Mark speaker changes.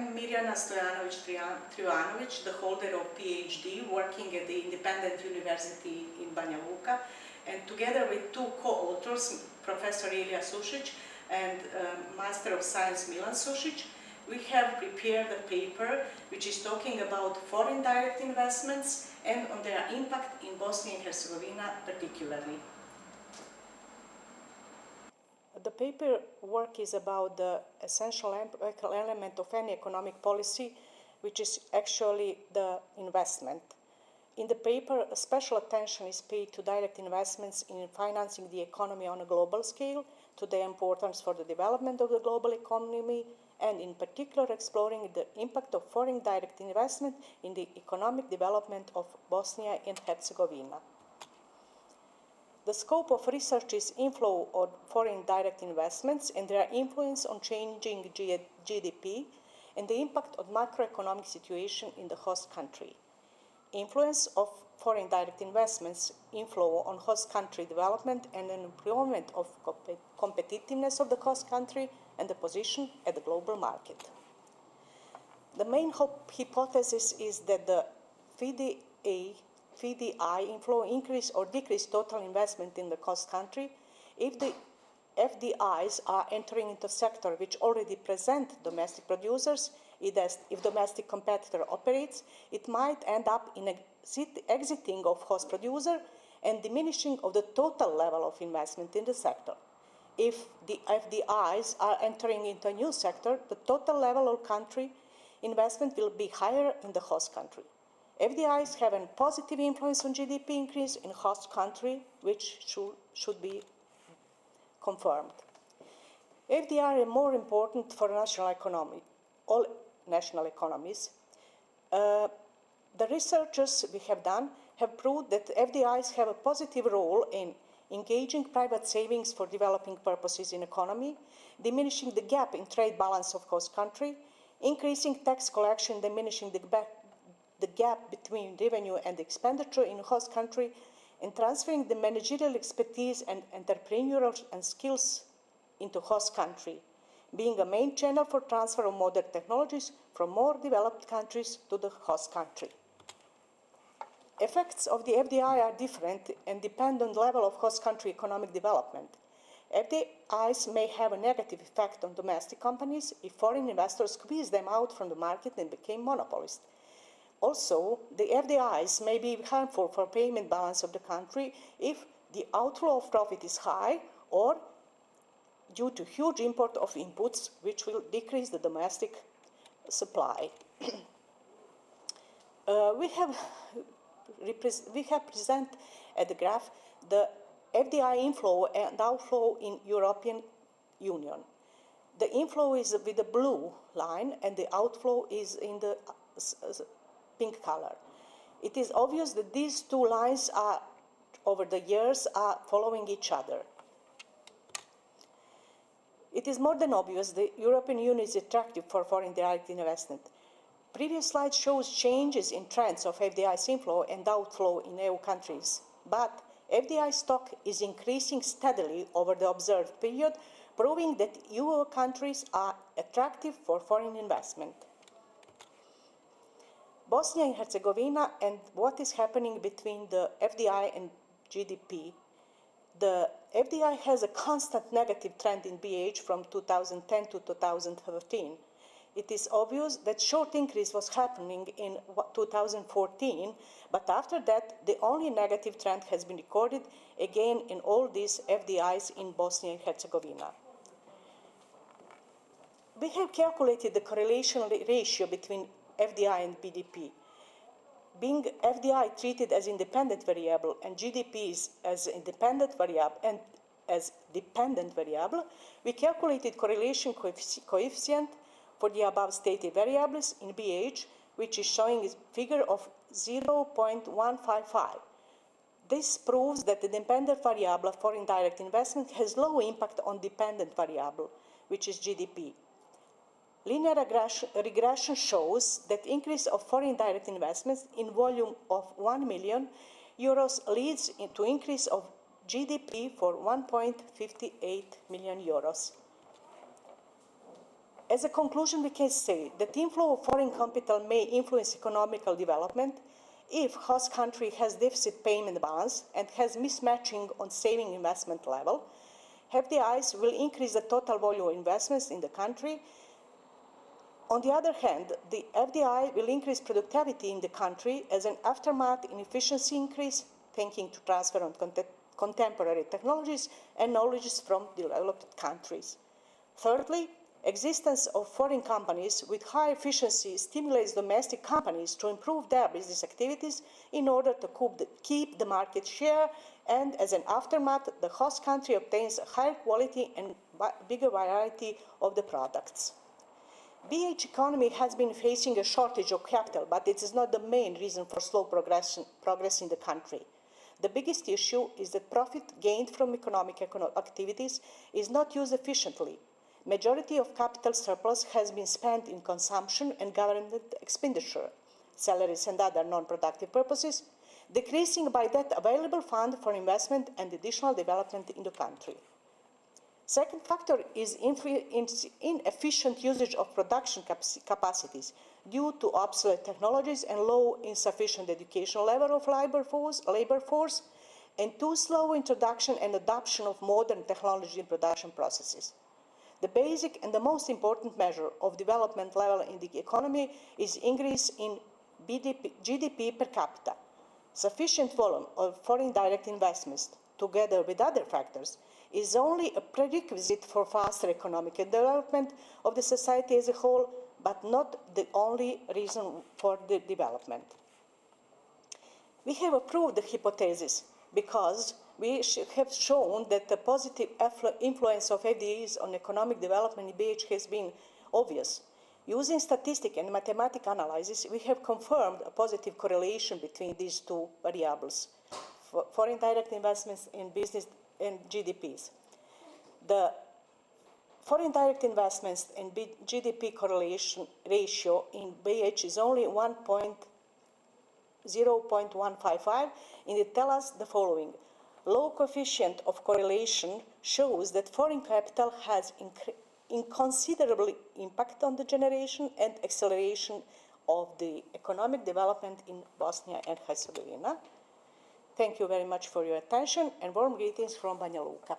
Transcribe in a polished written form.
Speaker 1: am Mirjana Stojanović-Trivanović, the holder of PhD, working at the Independent University in Banja Luka, and together with two co-authors, Professor Ilija Sušić and Master of Science Milan Sušić, we have prepared a paper which is talking about foreign direct investments and on their impact in Bosnia and Herzegovina particularly. The paper work is about the essential element of any economic policy, which is actually the investment. In the paper, special attention is paid to direct investments in financing the economy on a global scale, to their importance for the development of the global economy, and in particular exploring the impact of foreign direct investment in the economic development of Bosnia and Herzegovina. The scope of research is inflow of foreign direct investments and their influence on changing GDP and the impact of macroeconomic situation in the host country. Influence of foreign direct investments, inflow on host country development and an improvement of competitiveness of the host country and the position at the global market. The main hypothesis is that the FDI inflow increase or decrease total investment in the host country if the FDIs are entering into a sector which already present domestic producers. If domestic competitor operates, it might end up in exiting of host producer and diminishing of the total level of investment in the sector. If the FDIs are entering into a new sector, the total level of country investment will be higher in the host country. FDIs have a positive influence on GDP increase in host country, which should be confirmed. FDI are more important for national economy, all national economies. The researchers we have done have proved that FDIs have a positive role in engaging private savings for developing purposes in economy, diminishing the gap in trade balance of host country, increasing tax collection, diminishing the gap between revenue and expenditure in host country, and transferring the managerial expertise and entrepreneurial and skills into host country, being a main channel for transfer of modern technologies from more developed countries to the host country. Effects of the FDI are different and depend on the level of host country economic development. FDIs may have a negative effect on domestic companies if foreign investors squeeze them out from the market and become monopolists. Also, the FDIs may be harmful for payment balance of the country if the outflow of profit is high or due to huge import of inputs, which will decrease the domestic supply. We have present at the graph the FDI inflow and outflow in European Union. The inflow is with the blue line and the outflow is in the pink color. It is obvious that these two lines are, over the years, are following each other. It is more than obvious the European Union is attractive for foreign direct investment. Previous slide shows changes in trends of FDI inflow and outflow in EU countries, but FDI stock is increasing steadily over the observed period, proving that EU countries are attractive for foreign investment. Bosnia and Herzegovina and what is happening between the FDI and GDP. The FDI has a constant negative trend in BiH from 2010 to 2013. It is obvious that short increase was happening in 2014, but after that, the only negative trend has been recorded again in all these FDIs in Bosnia and Herzegovina. We have calculated the correlation ratio between FDI and BDP. Being FDI treated as independent variable and GDPs as independent variable and as dependent variable, we calculated correlation coefficient for the above stated variables in BiH, which is showing a figure of 0.155. This proves that the dependent variable for indirect investment has low impact on dependent variable, which is GDP. Linear regression shows that increase of foreign direct investments in volume of 1 million euros leads to increase of GDP for 1.58 million euros. As a conclusion, we can say that inflow of foreign capital may influence economical development if host country has deficit payment balance and has mismatching on saving investment level. FDIs will increase the total volume of investments in the country. On the other hand, the FDI will increase productivity in the country as an aftermath in efficiency increase, thanking to transfer on contemporary technologies and knowledges from developed countries. Thirdly, existence of foreign companies with high efficiency stimulates domestic companies to improve their business activities in order to keep the market share, and as an aftermath, the host country obtains a higher quality and bigger variety of the products. BiH economy has been facing a shortage of capital, but it is not the main reason for slow progress in the country. The biggest issue is that profit gained from economic activities is not used efficiently. Majority of capital surplus has been spent in consumption and government expenditure, salaries and other non-productive purposes, decreasing by that available fund for investment and additional development in the country. Second factor is inefficient usage of production capacities due to obsolete technologies and low insufficient educational level of labor force, and too slow introduction and adoption of modern technology in production processes. The basic and the most important measure of development level in the economy is increase in GDP per capita. Sufficient volume of foreign direct investments, together with other factors, is only a prerequisite for faster economic development of the society as a whole, but not the only reason for the development. We have approved the hypothesis because we have shown that the positive influence of FDIs on economic development in BiH has been obvious. Using statistic and mathematical analysis, we have confirmed a positive correlation between these two variables, foreign direct investments in business and GDPs. The foreign direct investments in GDP correlation ratio in BiH is only 0.155, and it tells us the following. Low coefficient of correlation shows that foreign capital has inconsiderable impact on the generation and acceleration of the economic development in Bosnia and Herzegovina. Thank you very much for your attention, and warm greetings from Banja Luka.